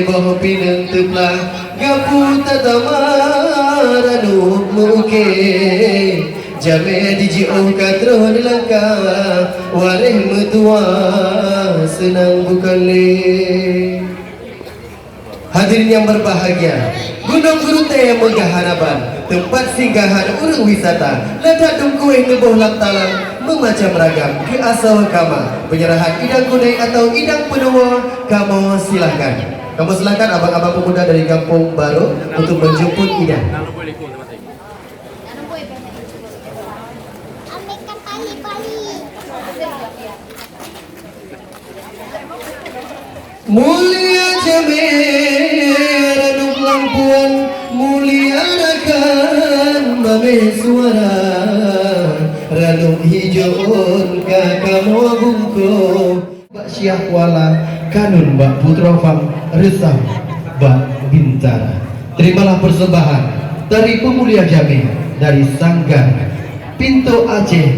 boh pinang teplah gapu tatamara muke jame diji katron langka wareh metua senang bukale. Hadirin yang berbahagia, Gunung Gerute yang megah harapan, tempat singgahan urang wisata, letak dungkuih ngeboh laptalang, memacam ragam ke asal kama, penyerahan idang kunai atau idang penuh, kamu silahkan. Kamu silahkan abang-abang pemuda dari Kampung Baru untuk menjemput idang. Mulia jamer aduk lampuan, mulia rakan mame suara, ranum hijauan kakamo bungko, Mbak Syah Kuala kanun Mbak Putra Fam resam Mbak Bintara. Terimalah persembahan dari pemulia jamin dari Sanggar Pintu Aceh.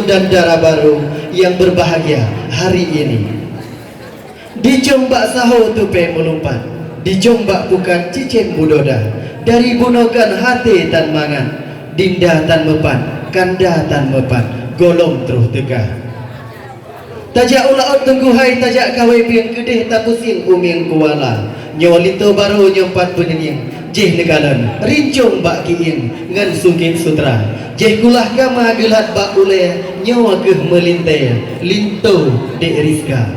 Dan darah baru yang berbahagia hari ini di Jombak Saho tupe melumpat, di Jombak bukan cicing budoda, dari bunokan hati tan mangan, dinda tan mepan, kanda tan mepan, golong terus tegah. Tajak ulaut tungguhai tajak kawai piang kedeh tapusing uming kuala. Nyawa lito baru nyempat penyenying. Jeh negalan rincung bak kiing ngan sungkin sutra. Jeh kulah kama gelat bak ule nyawa keh melinte linto dek Rizka.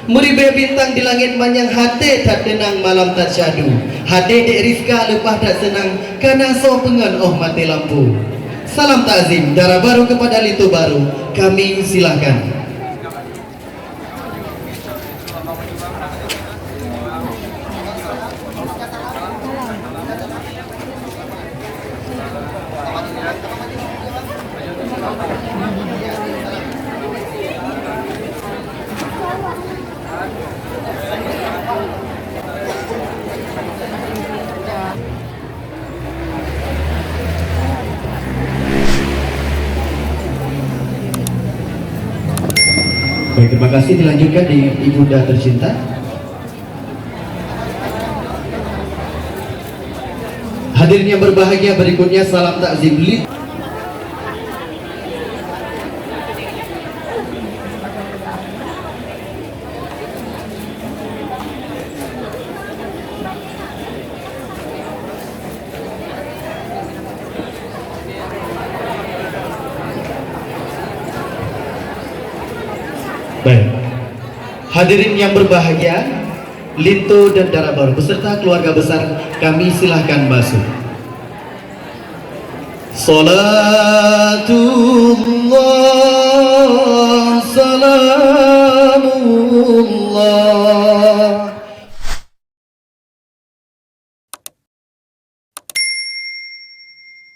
Meribe bintang di langit manyang hati tak tenang malam tak syadu. Hati dek Rizka lepas tak senang karena so pengan oh mati lampu. Salam takzim darah baru kepada lito baru. Kami silahkan. Baik, terima kasih. Dilanjutkan di ibunda tercinta. Hadirin yang berbahagia, berikutnya salam takzim. Baik, hadirin yang berbahagia, Linto dan Darah Baru beserta keluarga besar kami silahkan masuk. Salatullah